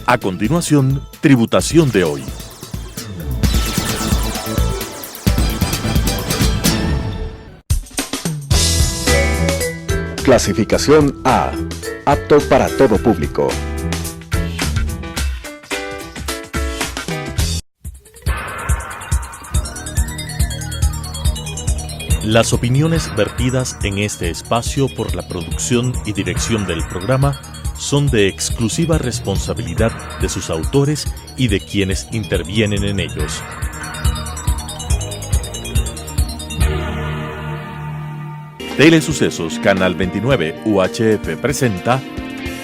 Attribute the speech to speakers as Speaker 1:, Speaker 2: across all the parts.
Speaker 1: A continuación, Tributación de hoy.
Speaker 2: Clasificación A. Apto para todo público.
Speaker 1: Las opiniones vertidas en este espacio por la producción y dirección del programa son de exclusiva responsabilidad de sus autores y de quienes intervienen en ellos. Telesucesos Canal 29 UHF presenta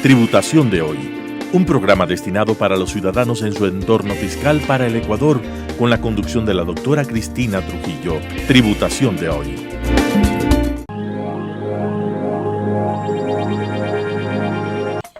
Speaker 1: Tributación de hoy, un programa destinado para los ciudadanos en su entorno fiscal para el Ecuador, con la conducción de la doctora Cristina Trujillo. Tributación de hoy.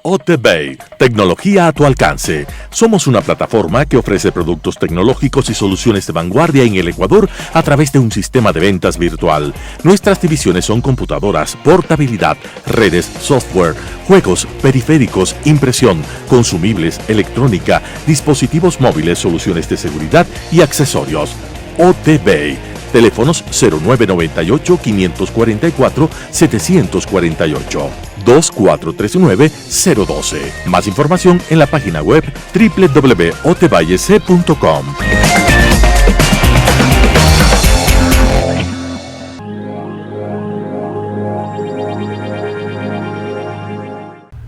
Speaker 1: OTBay, tecnología a tu alcance. Somos una plataforma que ofrece productos tecnológicos y soluciones de vanguardia en el Ecuador a través de un sistema de ventas virtual. Nuestras divisiones son computadoras, portabilidad, redes, software, juegos, periféricos, impresión, consumibles, electrónica, dispositivos móviles, soluciones de seguridad y accesorios. OTBay. Teléfonos 0998-544-748, 2439-012. Más información en la página web www.otbayec.com.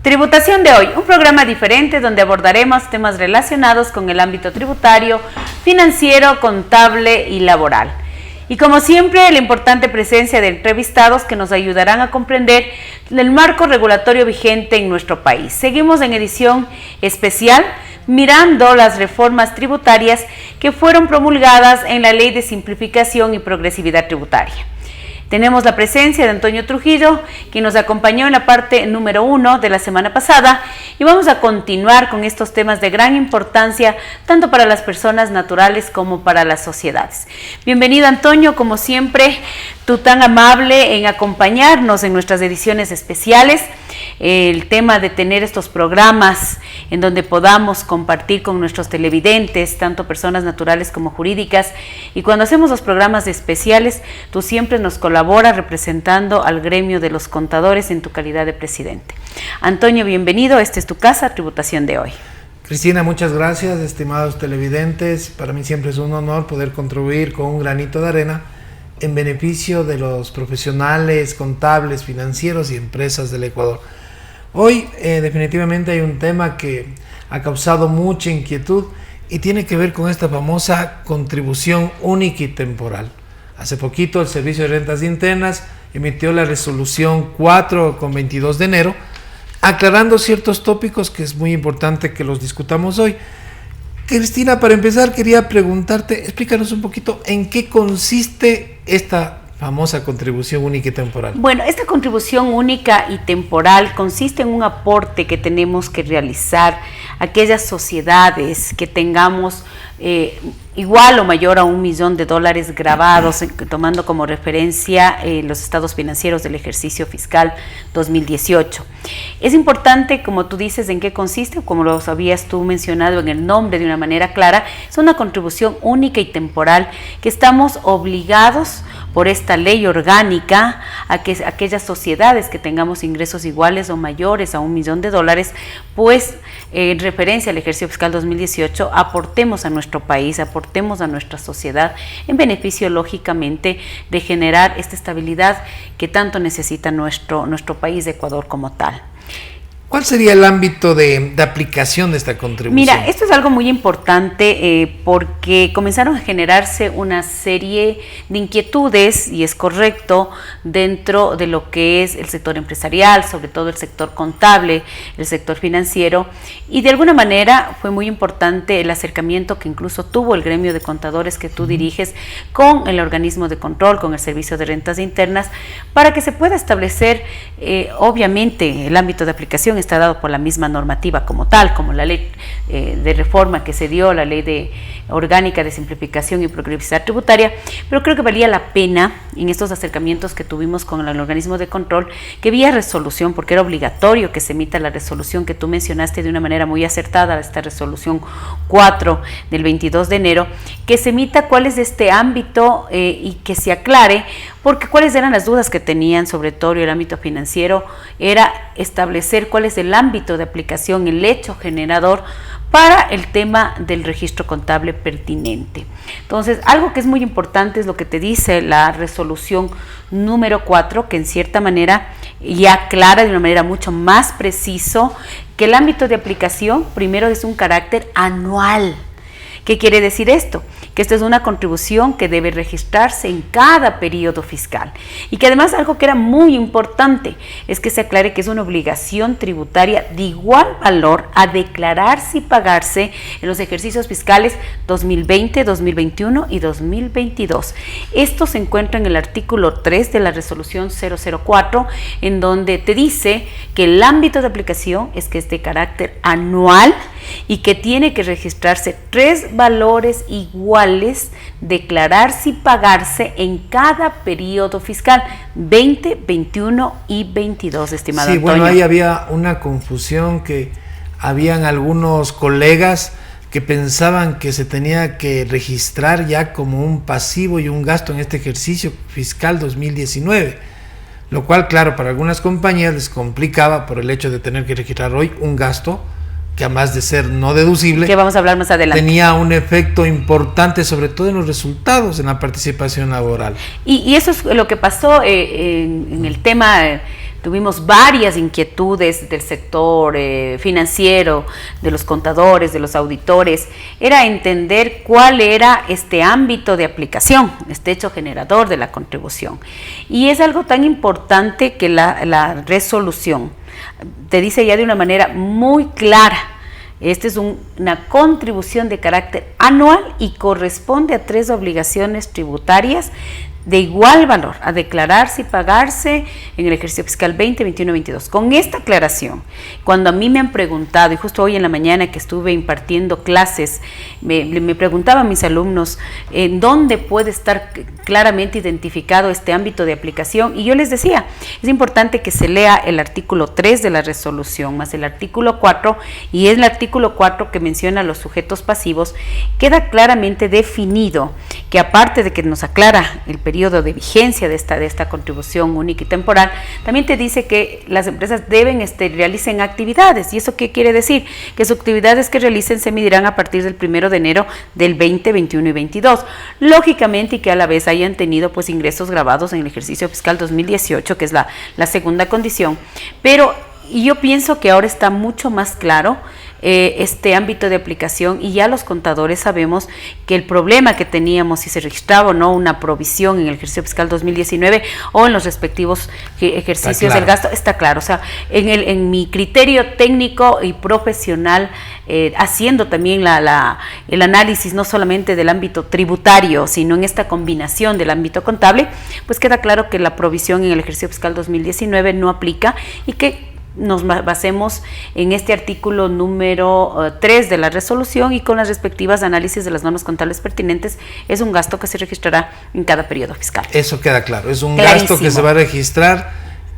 Speaker 3: Tributación de hoy, un programa diferente donde abordaremos temas relacionados con el ámbito tributario, financiero, contable y laboral. Y como siempre, la importante presencia de entrevistados que nos ayudarán a comprender el marco regulatorio vigente en nuestro país. Seguimos en edición especial mirando las reformas tributarias que fueron promulgadas en la Ley de Simplificación y Progresividad Tributaria. Tenemos la presencia de Antonio Trujillo, quien nos acompañó en la parte número 1 de la semana pasada, y vamos a continuar con estos temas de gran importancia, tanto para las personas naturales como para las sociedades. Bienvenido, Antonio, como siempre, tú tan amable en acompañarnos en nuestras ediciones especiales. El tema de tener estos programas en donde podamos compartir con nuestros televidentes, tanto personas naturales como jurídicas, y cuando hacemos los programas especiales, tú siempre nos colaboras representando al gremio de los contadores en tu calidad de presidente. Antonio, bienvenido, esta es tu casa, Tributación de hoy.
Speaker 4: Cristina, muchas gracias, estimados televidentes. Para mí siempre es un honor poder contribuir con un granito de arena en beneficio de los profesionales, contables, financieros y empresas del Ecuador. Hoy definitivamente hay un tema que ha causado mucha inquietud y tiene que ver con esta famosa contribución única y temporal. Hace poquito el Servicio de Rentas Internas emitió la resolución 4/22 de enero, aclarando ciertos tópicos que es muy importante que los discutamos hoy. Cristina, para empezar quería preguntarte, explícanos un poquito en qué consiste esta famosa contribución única y temporal.
Speaker 3: Bueno, esta contribución única y temporal consiste en un aporte que tenemos que realizar a aquellas sociedades que tengamos igual o mayor a $1 millón grabados, tomando como referencia los estados financieros del ejercicio fiscal 2018. Es importante, como tú dices, en qué consiste, como lo habías tú mencionado en el nombre de una manera clara, es una contribución única y temporal que estamos obligados por esta ley orgánica a que aquellas sociedades que tengamos ingresos iguales o mayores a $1 millón, pues en referencia al ejercicio fiscal 2018, aportemos a nuestro país, aportemos a nuestra sociedad en beneficio, lógicamente, de generar esta estabilidad que tanto necesita nuestro país de Ecuador como tal.
Speaker 4: ¿Cuál sería el ámbito de aplicación de esta contribución?
Speaker 3: Mira, esto es algo muy importante porque comenzaron a generarse una serie de inquietudes, y es correcto, dentro de lo que es el sector empresarial, sobre todo el sector contable, el sector financiero, y de alguna manera fue muy importante el acercamiento que incluso tuvo el gremio de contadores que tú diriges con el organismo de control, con el Servicio de Rentas Internas, para que se pueda establecer, obviamente, el ámbito de aplicación está dado por la misma normativa como tal, como la ley de reforma que se dio, la ley orgánica de simplificación y progresividad tributaria, pero creo que valía la pena en estos acercamientos que tuvimos con el organismo de control que vía resolución, porque era obligatorio que se emita la resolución que tú mencionaste de una manera muy acertada, esta resolución 4 del 22 de enero, que se emita cuál es de este ámbito y que se aclare, porque cuáles eran las dudas que tenían sobre todo el ámbito financiero, era establecer cuál es el ámbito de aplicación, el hecho generador para el tema del registro contable pertinente. Entonces, algo que es muy importante es lo que te dice la resolución número 4, que en cierta manera ya aclara de una manera mucho más preciso que el ámbito de aplicación primero es un carácter anual. ¿Qué quiere decir esto? Que esta es una contribución que debe registrarse en cada periodo fiscal y que además algo que era muy importante es que se aclare que es una obligación tributaria de igual valor a declararse y pagarse en los ejercicios fiscales 2020, 2021 y 2022. Esto se encuentra en el artículo 3 de la resolución 004, en donde te dice que el ámbito de aplicación es que es de carácter anual y que tiene que registrarse 3 valores iguales, declararse y pagarse en cada periodo fiscal 20, 21 y 22, estimado Antonio.
Speaker 4: Bueno, ahí había una confusión, que habían algunos colegas que pensaban que se tenía que registrar ya como un pasivo y un gasto en este ejercicio fiscal 2019, lo cual, claro, para algunas compañías les complicaba por el hecho de tener que registrar hoy un gasto que además de ser no deducible,
Speaker 3: que vamos a hablar más adelante,
Speaker 4: tenía un efecto importante, sobre todo en los resultados, en la participación laboral.
Speaker 3: Y eso es lo que pasó en el tema. Tuvimos varias inquietudes del sector financiero, de los contadores, de los auditores. Era entender cuál era este ámbito de aplicación, este hecho generador de la contribución. Y es algo tan importante que la resolución te dice ya de una manera muy clara. Esta es una contribución de carácter anual y corresponde a 3 obligaciones tributarias de igual valor a declararse y pagarse en el ejercicio fiscal 20, 21 y 22. Con esta aclaración, cuando a mí me han preguntado, y justo hoy en la mañana que estuve impartiendo clases, me preguntaban mis alumnos en dónde puede estar claramente identificado este ámbito de aplicación, y yo les decía, es importante que se lea el artículo 3 de la resolución más el artículo 4, y es el artículo 4 que menciona los sujetos pasivos. Queda claramente definido que aparte de que nos aclara el periodo de vigencia de esta contribución única y temporal, también te dice que las empresas realicen actividades. ¿Y eso qué quiere decir? Que sus actividades que realicen se medirán a partir del 1 de enero del 20, 21 y 22. Lógicamente, y que a la vez hayan tenido pues ingresos grabados en el ejercicio fiscal 2018, que es la segunda condición. Pero yo pienso que ahora está mucho más claro este ámbito de aplicación, y ya los contadores sabemos que el problema que teníamos si se registraba o no una provisión en el ejercicio fiscal 2019 o en los respectivos ejercicios del gasto, está claro. O sea, en mi criterio técnico y profesional, haciendo también el análisis no solamente del ámbito tributario, sino en esta combinación del ámbito contable, pues queda claro que la provisión en el ejercicio fiscal 2019 no aplica, y que nos basemos en este artículo número 3 de la resolución, y con las respectivas análisis de las normas contables pertinentes, es un gasto que se registrará en cada periodo fiscal.
Speaker 4: Eso queda claro, es un
Speaker 3: Clarísimo.
Speaker 4: gasto que se va a registrar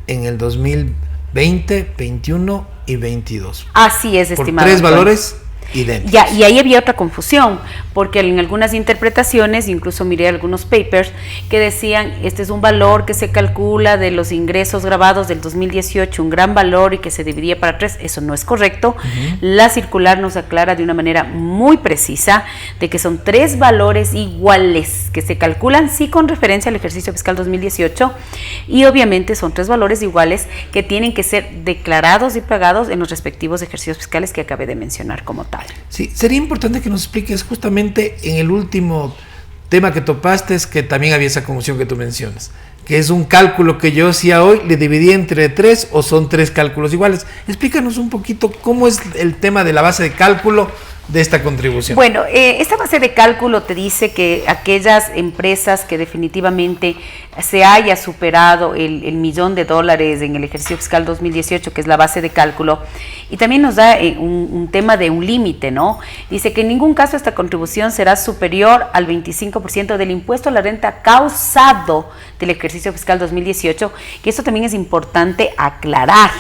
Speaker 4: en el 2020, 21 y 22.
Speaker 3: Así es,
Speaker 4: por
Speaker 3: estimado
Speaker 4: 3
Speaker 3: Antonio.
Speaker 4: valores idénticos.
Speaker 3: Ya, y ahí había otra confusión, porque en algunas interpretaciones, incluso miré algunos papers que decían, este es un valor que se calcula de los ingresos grabados del 2018, un gran valor, y que se dividía para 3. Eso no es correcto. La circular nos aclara de una manera muy precisa de que son 3 valores iguales que se calculan sí con referencia al ejercicio fiscal 2018, y obviamente son 3 valores iguales que tienen que ser declarados y pagados en los respectivos ejercicios fiscales que acabé de mencionar como tal.
Speaker 4: Sí, sería importante que nos expliques justamente en el último tema que topaste, es que también había esa confusión que tú mencionas, que es un cálculo que yo hacía hoy, le dividí entre 3 o son 3 cálculos iguales. Explícanos un poquito cómo es el tema de la base de cálculo de esta contribución?
Speaker 3: Bueno, esta base de cálculo te dice que aquellas empresas que definitivamente se haya superado el $1.000.000 en el ejercicio fiscal 2018, que es la base de cálculo, y también nos da un tema de un límite, ¿no? Dice que en ningún caso esta contribución será superior al 25% del impuesto a la renta causado del ejercicio fiscal 2018, que esto también es importante aclarar.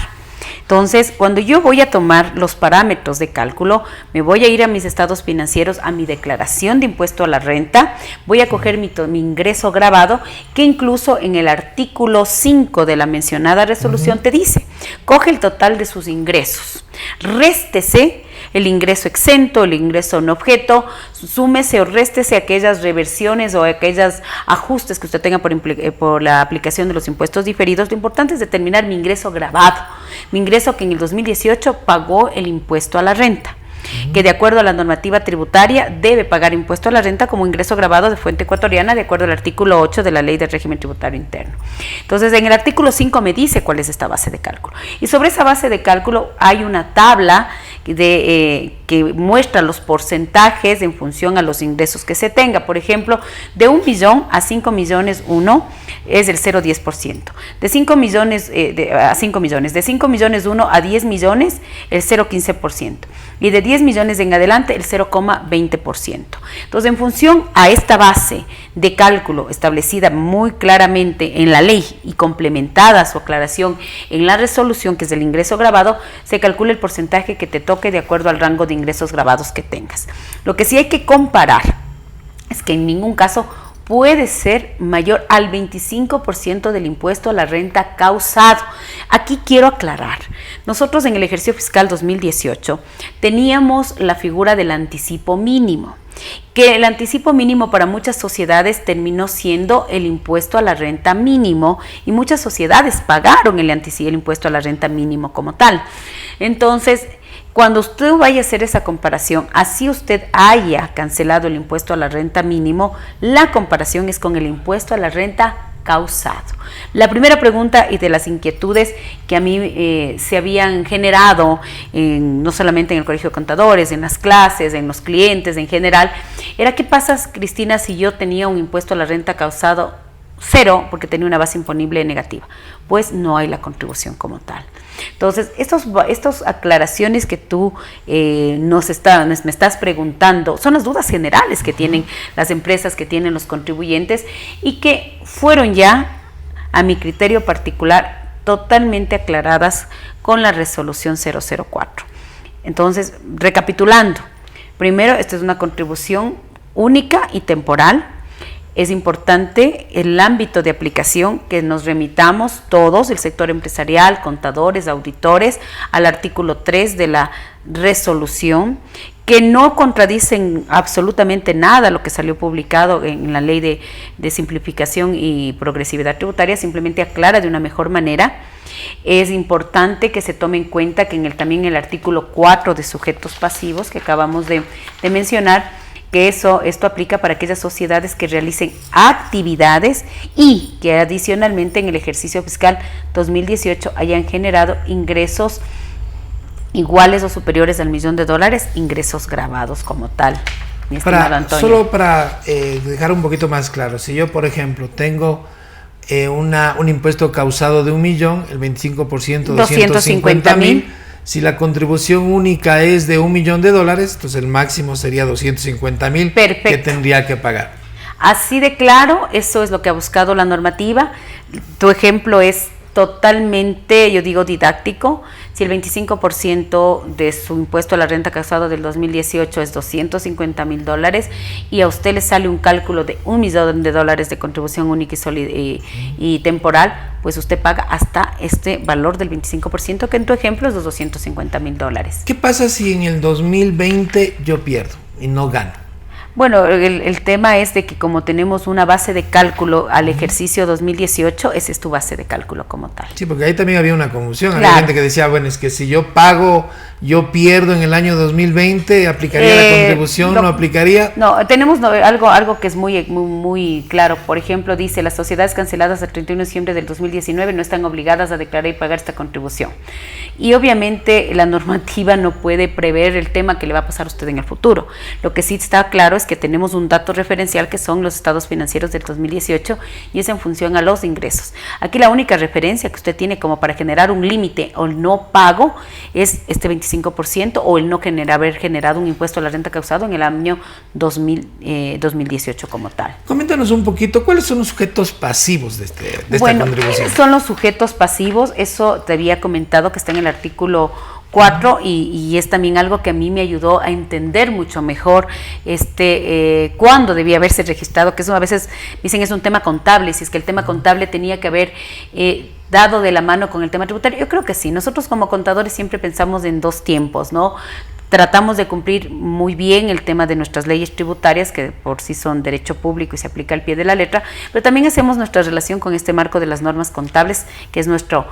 Speaker 3: Entonces, cuando yo voy a tomar los parámetros de cálculo, me voy a ir a mis estados financieros, a mi declaración de impuesto a la renta, voy a coger mi ingreso gravado, que incluso en el artículo 5 de la mencionada resolución te dice, coge el total de sus ingresos, réstese el ingreso exento, el ingreso en objeto, súmese o réstese aquellas reversiones o aquellos ajustes que usted tenga por la aplicación de los impuestos diferidos. Lo importante es determinar mi ingreso gravado, mi ingreso que en el 2018 pagó el impuesto a la renta, que de acuerdo a la normativa tributaria debe pagar impuesto a la renta como ingreso gravado de fuente ecuatoriana de acuerdo al artículo 8 de la Ley del Régimen Tributario Interno. Entonces, en el artículo 5 me dice cuál es esta base de cálculo. Y sobre esa base de cálculo hay una tabla que muestra los porcentajes en función a los ingresos que se tenga. Por ejemplo, de 1 millón a 5 millones, es el 0,10%. De 5 millones a 5 millones. De 5 millones 1 a 10 millones, el 0,15%. Y de 10 millones en adelante, el 0,20%. Entonces, en función a esta base de cálculo establecida muy claramente en la ley y complementada su aclaración en la resolución, que es el ingreso gravado, se calcula el porcentaje que te toque de acuerdo al rango de ingresos gravados que tengas. Lo que sí hay que comparar es que en ningún caso puede ser mayor al 25% del impuesto a la renta causado. Aquí quiero aclarar, nosotros en el ejercicio fiscal 2018 teníamos la figura del anticipo mínimo, que el anticipo mínimo para muchas sociedades terminó siendo el impuesto a la renta mínimo y muchas sociedades pagaron el impuesto a la renta mínimo como tal. Entonces, cuando usted vaya a hacer esa comparación, así usted haya cancelado el impuesto a la renta mínimo, la comparación es con el impuesto a la renta causado. La primera pregunta y de las inquietudes que a mí se habían generado, no solamente en el Colegio de Contadores, en las clases, en los clientes en general, era ¿qué pasa, Cristina, si yo tenía un impuesto a la renta causado cero porque tenía una base imponible negativa? Pues no hay la contribución como tal. Entonces, estas aclaraciones que tú me estás preguntando son las dudas generales que tienen las empresas, que tienen los contribuyentes y que fueron ya, a mi criterio particular, totalmente aclaradas con la resolución 004. Entonces, recapitulando, primero, esta es una contribución única y temporal. Es importante el ámbito de aplicación, que nos remitamos todos, el sector empresarial, contadores, auditores, al artículo 3 de la resolución, que no contradicen absolutamente nada lo que salió publicado en la Ley de Simplificación y Progresividad Tributaria, simplemente aclara de una mejor manera. Es importante que se tome en cuenta que también el artículo 4 de sujetos pasivos que acabamos de mencionar, que esto aplica para aquellas sociedades que realicen actividades y que adicionalmente en el ejercicio fiscal 2018 hayan generado ingresos iguales o superiores al $1.000.000, ingresos gravados como tal. Mi estimado Antonio.
Speaker 4: Solo para dejar un poquito más claro, si yo, por ejemplo, tengo un impuesto causado de 1 millón, el 25%, 250,000. Si la contribución única es de $1 millón, entonces el máximo sería 250,000 que tendría que pagar.
Speaker 3: Así de claro, eso es lo que ha buscado la normativa. Tu ejemplo es totalmente, yo digo, didáctico. Si el 25% de su impuesto a la renta causado del 2018 es $250,000 y a usted le sale un cálculo de $1 millón de contribución única y temporal, pues usted paga hasta este valor del 25%, que en tu ejemplo es los $250,000.
Speaker 4: ¿Qué pasa si en el 2020 yo pierdo y no gano?
Speaker 3: Bueno, el tema es de que como tenemos una base de cálculo al ejercicio 2018, esa es tu base de cálculo como tal.
Speaker 4: Sí, porque ahí también había una confusión.
Speaker 3: Claro.
Speaker 4: Había gente que decía, bueno, es que si yo pago, yo pierdo en el año 2020, ¿aplicaría la contribución? ¿No aplicaría?
Speaker 3: No, tenemos algo que es muy claro. Por ejemplo, dice, las sociedades canceladas el 31 de diciembre del 2019 no están obligadas a declarar y pagar esta contribución. Y obviamente la normativa no puede prever el tema que le va a pasar a usted en el futuro. Lo que sí está claro es que tenemos un dato referencial que son los estados financieros del 2018 y es en función a los ingresos. Aquí la única referencia que usted tiene como para generar un límite o el no pago es este 25% o el no haber generado un impuesto a la renta causado en el año 2018 como tal.
Speaker 4: Coméntanos un poquito, ¿cuáles son los sujetos pasivos de esta contribución?
Speaker 3: Son los sujetos pasivos, eso te había comentado que está en el artículo 4 y es también algo que a mí me ayudó a entender mucho mejor cuándo debía haberse registrado, que eso a veces dicen es un tema contable, si es que el tema contable tenía que haber dado de la mano con el tema tributario. Yo creo que sí, nosotros como contadores siempre pensamos en dos tiempos, ¿no? Tratamos de cumplir muy bien el tema de nuestras leyes tributarias, que por sí son derecho público y se aplica al pie de la letra, pero también hacemos nuestra relación con este marco de las normas contables, que es nuestro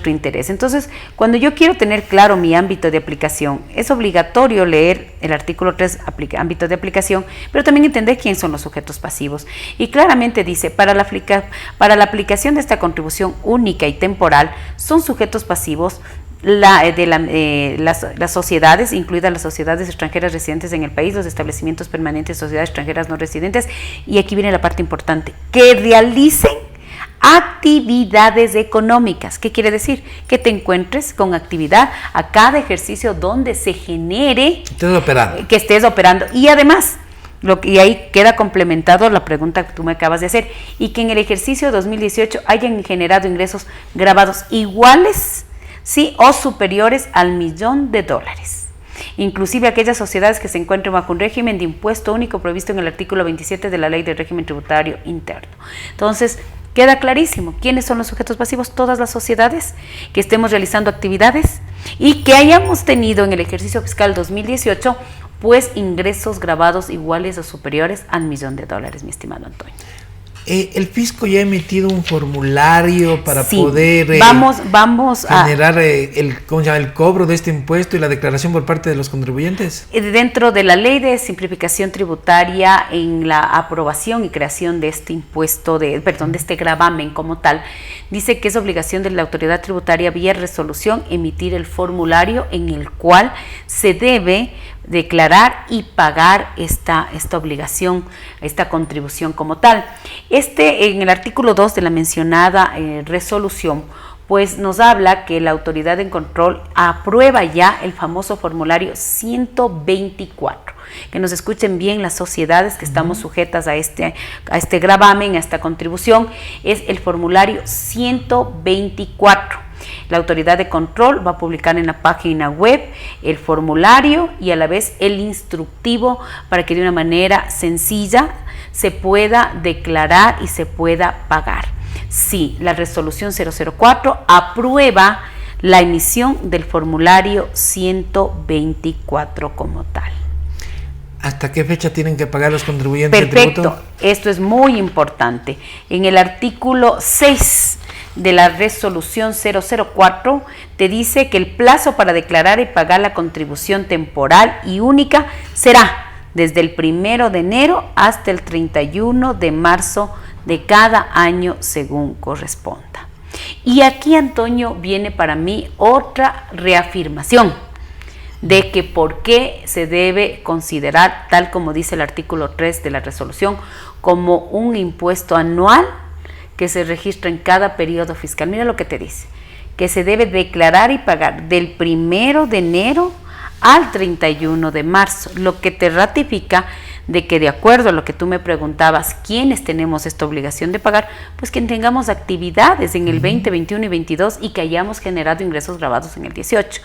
Speaker 3: interés. Entonces, cuando yo quiero tener claro mi ámbito de aplicación, es obligatorio leer el artículo 3, ámbito de aplicación, pero también entender quiénes son los sujetos pasivos. Y claramente dice, para la aplicación de esta contribución única y temporal, son sujetos pasivos las sociedades, incluidas las sociedades extranjeras residentes en el país, los establecimientos permanentes, sociedades extranjeras no residentes, y aquí viene la parte importante, que realicen actividades económicas. ¿Qué quiere decir? Que te encuentres con actividad a cada ejercicio donde se genere que estés operando. Y además, y ahí queda complementado la pregunta que tú me acabas de hacer, y que en el ejercicio 2018 hayan generado ingresos grabados iguales, sí, o superiores al $1.000.000, inclusive aquellas sociedades que se encuentren bajo un régimen de impuesto único previsto en el artículo 27 de la Ley del Régimen Tributario Interno. Entonces, queda clarísimo quiénes son los sujetos pasivos: todas las sociedades que estemos realizando actividades y que hayamos tenido en el ejercicio fiscal 2018 pues ingresos grabados iguales o superiores al $1.000.000, mi estimado Antonio.
Speaker 4: El fisco ya ha emitido un formulario para poder generar el cobro de este impuesto y la declaración por parte de los contribuyentes.
Speaker 3: Dentro de la ley de simplificación tributaria, en la aprobación y creación de este impuesto, de este gravamen como tal, dice que es obligación de la autoridad tributaria vía resolución emitir el formulario en el cual se debe declarar y pagar esta obligación, esta contribución como tal. En el artículo 2 de la mencionada resolución, pues nos habla que la autoridad en control aprueba ya el famoso formulario 124. Que nos escuchen bien las sociedades que estamos sujetas a este gravamen, a esta contribución, es el formulario 124. La autoridad de control va a publicar en la página web el formulario y a la vez el instructivo para que de una manera sencilla se pueda declarar y se pueda pagar. Sí, la resolución 004 aprueba la emisión del formulario 124 como tal.
Speaker 4: ¿Hasta qué fecha tienen que pagar los contribuyentes el
Speaker 3: tributo?
Speaker 4: Perfecto,
Speaker 3: esto es muy importante. En el artículo 6 de la resolución 004 te dice que el plazo para declarar y pagar la contribución temporal y única será desde el 1 de enero hasta el 31 de marzo de cada año según corresponda. Y aquí, Antonio, viene para mí otra reafirmación de que por qué se debe considerar, tal como dice el artículo 3 de la resolución, como un impuesto anual que se registra en cada periodo fiscal. Mira lo que te dice, que se debe declarar y pagar del 1 de enero al 31 de marzo, lo que te ratifica de que, de acuerdo a lo que tú me preguntabas, ¿quiénes tenemos esta obligación de pagar? Pues quien tengamos actividades en el 20, 21 y 22 y que hayamos generado ingresos grabados en el 18.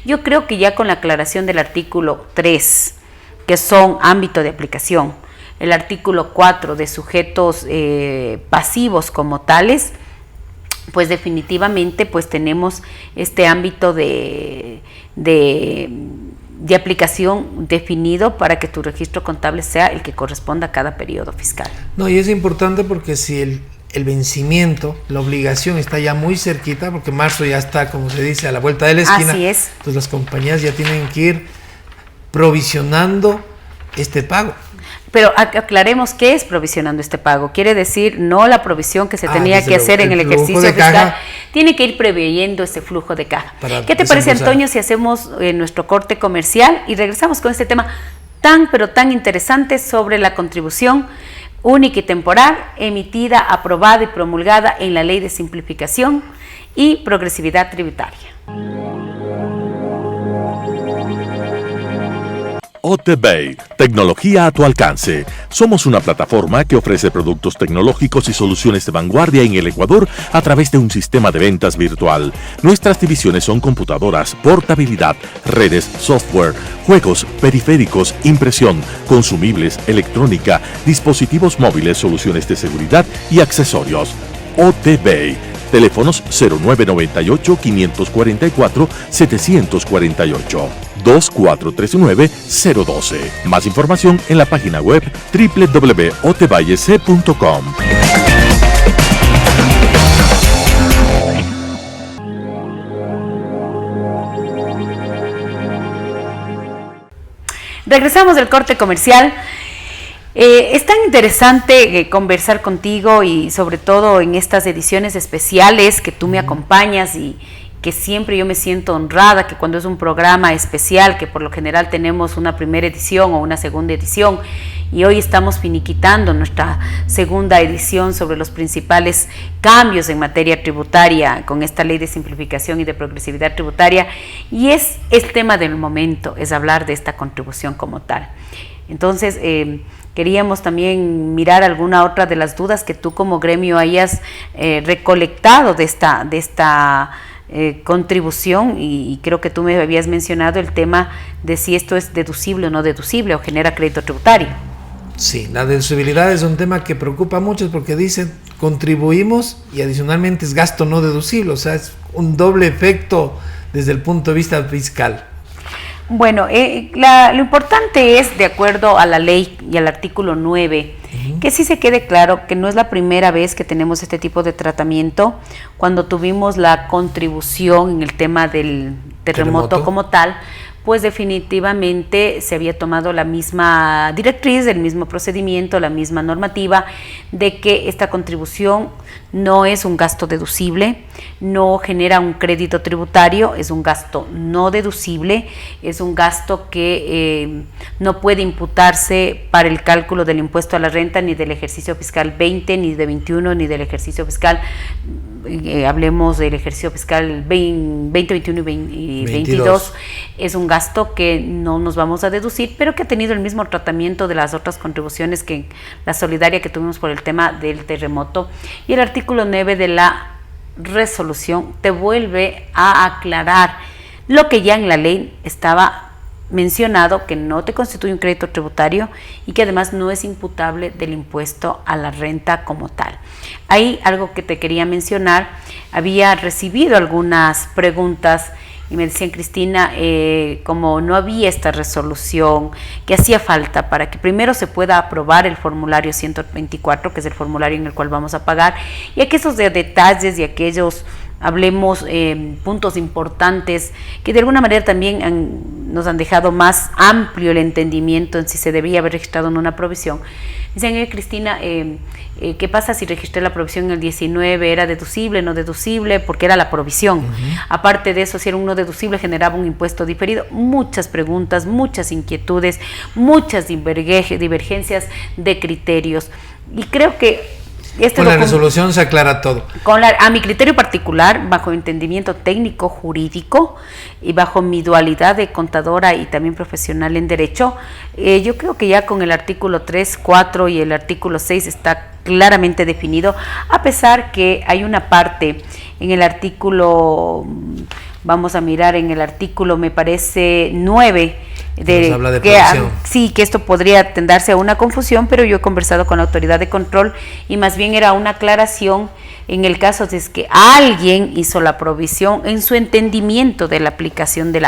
Speaker 3: Yo creo que ya con la aclaración del artículo 3, que son ámbito de aplicación, el artículo 4 de sujetos pasivos como tales, pues definitivamente pues tenemos este ámbito de de aplicación definido para que tu registro contable sea el que corresponda a cada periodo fiscal.
Speaker 4: No, y es importante porque si el vencimiento, la obligación está ya muy cerquita, porque marzo ya está, como se dice, a la vuelta de la esquina.
Speaker 3: Así es.
Speaker 4: Entonces las compañías ya tienen que ir provisionando este pago.
Speaker 3: Pero aclaremos qué es provisionando este pago. Quiere decir, no la provisión que se tenía que hacer en el ejercicio fiscal, tiene que ir preveyendo ese flujo de caja. ¿Qué te parece, Antonio, si hacemos nuestro corte comercial y regresamos con este tema tan, pero tan interesante sobre la contribución única y temporal, emitida, aprobada y promulgada en la Ley de Simplificación y Progresividad Tributaria?
Speaker 1: OTBay, tecnología a tu alcance. Somos una plataforma que ofrece productos tecnológicos y soluciones de vanguardia en el Ecuador a través de un sistema de ventas virtual. Nuestras divisiones son computadoras, portabilidad, redes, software, juegos, periféricos, impresión, consumibles, electrónica, dispositivos móviles, soluciones de seguridad y accesorios. OTBay. Teléfonos 0998-544-748, 2439-012. Más información en la página web www.otbayec.com.
Speaker 3: Regresamos del corte comercial. Es tan interesante conversar contigo y sobre todo en estas ediciones especiales que tú me acompañas y que siempre yo me siento honrada que cuando es un programa especial, que por lo general tenemos una primera edición o una segunda edición y hoy estamos finiquitando nuestra segunda edición sobre los principales cambios en materia tributaria con esta Ley de Simplificación y de Progresividad Tributaria, y es el tema del momento, es hablar de esta contribución como tal. Entonces, queríamos también mirar alguna otra de las dudas que tú como gremio hayas recolectado de esta contribución, y creo que tú me habías mencionado el tema de si esto es deducible o no deducible o genera crédito tributario.
Speaker 4: Sí, la deducibilidad es un tema que preocupa a muchos porque dicen contribuimos y adicionalmente es gasto no deducible, o sea, es un doble efecto desde el punto de vista fiscal.
Speaker 3: Bueno, lo importante es, de acuerdo a la ley y al artículo 9, que sí se quede claro que no es la primera vez que tenemos este tipo de tratamiento. Cuando tuvimos la contribución en el tema del terremoto como tal, pues definitivamente se había tomado la misma directriz, el mismo procedimiento, la misma normativa de que esta contribución no es un gasto deducible, no genera un crédito tributario, es un gasto no deducible, es un gasto que no puede imputarse para el cálculo del impuesto a la renta ni del ejercicio fiscal 20, ni de 21, ni del ejercicio fiscal, hablemos del ejercicio fiscal 20, 21 y 22, es un gasto que no nos vamos a deducir, pero que ha tenido el mismo tratamiento de las otras contribuciones que la solidaria que tuvimos por el tema del terremoto. Y el artículo 9 de la resolución te vuelve a aclarar lo que ya en la ley estaba mencionado, que no te constituye un crédito tributario y que además no es imputable del impuesto a la renta como tal. Hay algo que te quería mencionar. Había recibido algunas preguntas y me decían, Cristina, como no había esta resolución, que hacía falta para que primero se pueda aprobar el formulario 124, que es el formulario en el cual vamos a pagar, y aquellos detalles y aquellos, hablemos, puntos importantes que de alguna manera también nos han dejado más amplio el entendimiento en si se debía haber registrado en una provisión. Dicen, Cristina, ¿qué pasa si registré la provisión en el 19? ¿Era deducible, no deducible? Porque era la provisión. Aparte de eso, si era un no deducible, generaba un impuesto diferido. Muchas preguntas, muchas inquietudes, muchas divergencias de criterios. Y creo que con la resolución se aclara todo. A mi criterio particular, bajo entendimiento técnico jurídico y bajo mi dualidad de contadora y también profesional en derecho, yo creo que ya con el artículo 3, 4 y el artículo 6 está claramente definido, a pesar que hay una parte en el artículo, vamos a mirar en el artículo, me parece 9, que esto podría tenderse a una confusión, pero yo he conversado con la autoridad de control y más bien era una aclaración en el caso de que alguien hizo la provisión en su entendimiento de la aplicación de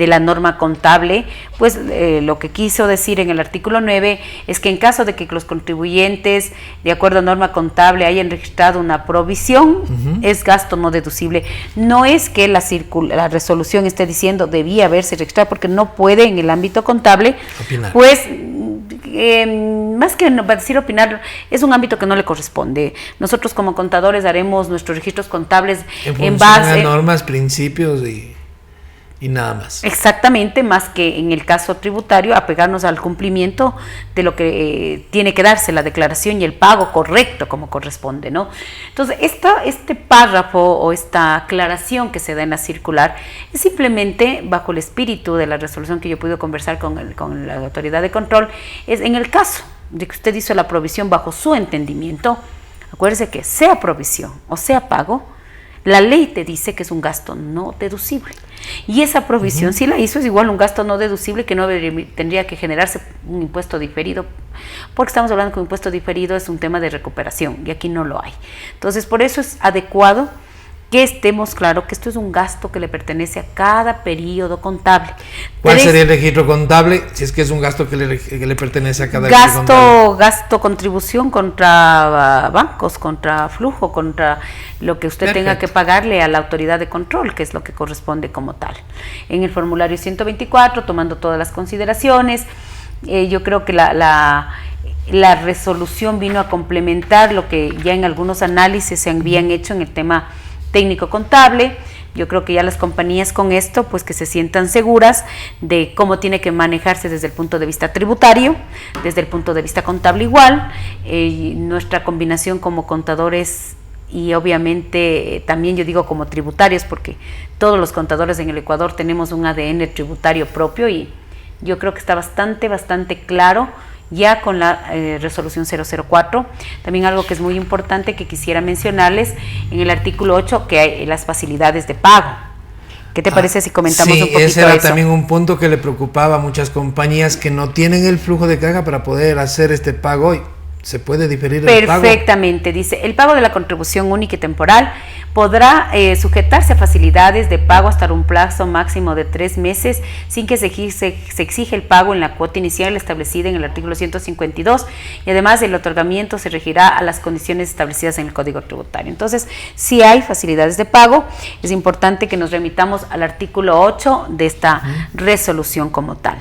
Speaker 3: la norma contable, pues lo que quiso decir en el artículo 9 es que en caso de que los contribuyentes, de acuerdo a norma contable, hayan registrado una provisión, es gasto no deducible. No es que la resolución esté diciendo debía haberse registrado, porque no puede en el ámbito contable
Speaker 4: opinar.
Speaker 3: Pues más que decir opinar, es un ámbito que no le corresponde. Nosotros como contadores haremos nuestros registros contables en base
Speaker 4: a normas, principios y nada más.
Speaker 3: Exactamente, más que en el caso tributario, apegarnos al cumplimiento de lo que tiene que darse, la declaración y el pago correcto como corresponde, ¿no? Entonces, este párrafo o esta aclaración que se da en la circular es simplemente bajo el espíritu de la resolución que yo he podido conversar con la autoridad de control. Es en el caso de que usted hizo la provisión bajo su entendimiento, acuérdese que sea provisión o sea pago, la ley te dice que es un gasto no deducible. Y esa provisión, si la hizo, es igual un gasto no deducible que no tendría que generarse un impuesto diferido, porque estamos hablando que un impuesto diferido es un tema de recuperación y aquí no lo hay. Entonces, por eso es adecuado que estemos claros que esto es un gasto que le pertenece a cada periodo contable.
Speaker 4: ¿Cuál sería el registro contable si es que es un gasto que le pertenece a cada periodo contable?
Speaker 3: Gasto, contribución contra bancos, contra flujo, contra lo que usted tenga que pagarle a la autoridad de control, que es lo que corresponde como tal. En el formulario 124, tomando todas las consideraciones, yo creo que la resolución vino a complementar lo que ya en algunos análisis se habían hecho en el tema técnico contable. Yo creo que ya las compañías con esto, pues que se sientan seguras de cómo tiene que manejarse desde el punto de vista tributario, desde el punto de vista contable igual, nuestra combinación como contadores y obviamente también yo digo como tributarios, porque todos los contadores en el Ecuador tenemos un ADN tributario propio y yo creo que está bastante claro ya con la resolución 004. También algo que es muy importante que quisiera mencionarles en el artículo 8, que hay las facilidades de pago. ¿Qué te parece si comentamos un poquito eso?
Speaker 4: Sí, ese era también un punto que le preocupaba a muchas compañías que no tienen el flujo de caja para poder hacer este pago hoy. ¿Se puede diferir el pago?
Speaker 3: Perfectamente, dice, el pago de la contribución única y temporal podrá sujetarse a facilidades de pago hasta un plazo máximo de 3 meses sin que se exige el pago en la cuota inicial establecida en el artículo 152 y además el otorgamiento se regirá a las condiciones establecidas en el Código Tributario. Entonces, si hay facilidades de pago, es importante que nos remitamos al artículo 8 de esta resolución como tal.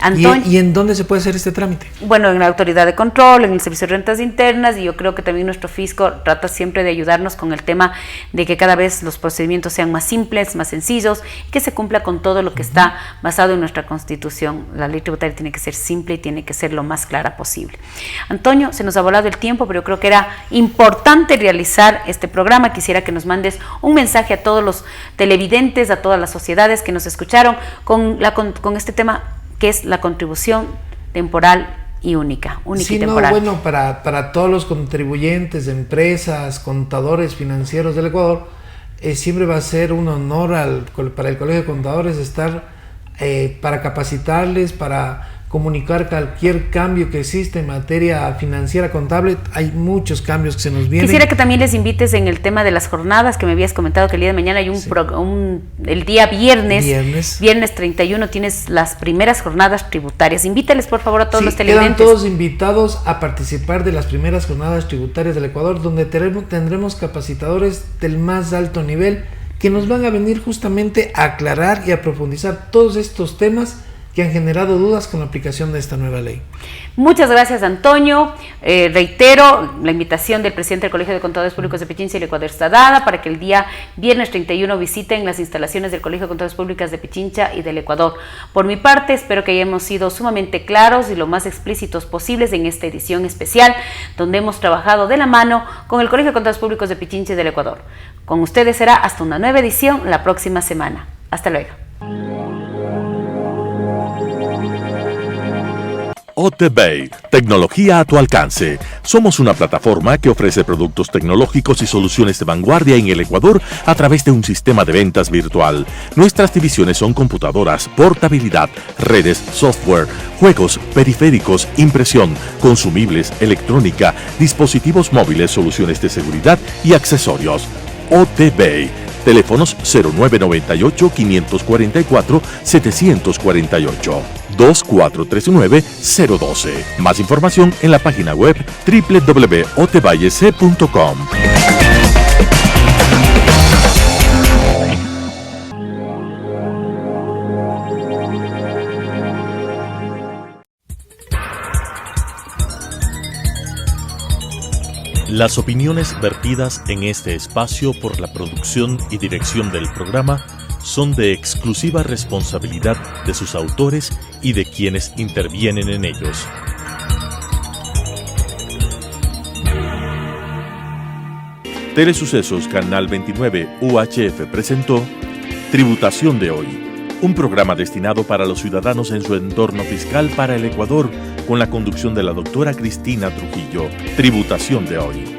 Speaker 4: Antonio, ¿Y en dónde se puede hacer este trámite?
Speaker 3: Bueno, en la autoridad de control, en el servicio de rentas internas, y yo creo que también nuestro fisco trata siempre de ayudarnos con el tema de que cada vez los procedimientos sean más simples, más sencillos, y que se cumpla con todo lo que está basado en nuestra Constitución. La ley tributaria tiene que ser simple y tiene que ser lo más clara posible. Antonio, se nos ha volado el tiempo, pero yo creo que era importante realizar este programa. Quisiera que nos mandes un mensaje a todos los televidentes, a todas las sociedades que nos escucharon con este tema, que es la contribución temporal y única y temporal.
Speaker 4: Bueno, para todos los contribuyentes, empresas, contadores financieros del Ecuador, siempre va a ser un honor para el Colegio de Contadores estar para capacitarles, para comunicar cualquier cambio que existe en materia financiera contable. Hay muchos cambios que se nos vienen.
Speaker 3: Quisiera que también les invites en el tema de las jornadas, que me habías comentado que el día de mañana hay el día viernes 31 tienes las primeras jornadas tributarias. Invítales por favor a todos los televidentes.
Speaker 4: Quedan todos invitados a participar de las primeras jornadas tributarias del Ecuador, donde tendremos capacitadores del más alto nivel que nos van a venir justamente a aclarar y a profundizar todos estos temas que han generado dudas con la aplicación de esta nueva ley.
Speaker 3: Muchas gracias, Antonio. Reitero la invitación del presidente del Colegio de Contadores Públicos de Pichincha y el Ecuador está dada para que el día viernes 31 visiten las instalaciones del Colegio de Contadores Públicos de Pichincha y del Ecuador. Por mi parte, espero que hayamos sido sumamente claros y lo más explícitos posibles en esta edición especial, donde hemos trabajado de la mano con el Colegio de Contadores Públicos de Pichincha y del Ecuador. Con ustedes será hasta una nueva edición la próxima semana. Hasta luego.
Speaker 1: OTBay, tecnología a tu alcance. Somos una plataforma que ofrece productos tecnológicos y soluciones de vanguardia en el Ecuador a través de un sistema de ventas virtual. Nuestras divisiones son computadoras, portabilidad, redes, software, juegos, periféricos, impresión, consumibles, electrónica, dispositivos móviles, soluciones de seguridad y accesorios. OTBay. Teléfonos 0998-544-748, 2439-012. Más información en la página web www.otbayec.com. Las opiniones vertidas en este espacio por la producción y dirección del programa son de exclusiva responsabilidad de sus autores y de quienes intervienen en ellos. Telesucesos Canal 29 UHF presentó Tributación de Hoy, un programa destinado para los ciudadanos en su entorno fiscal para el Ecuador, con la conducción de la doctora Cristina Trujillo. Tributación de Hoy.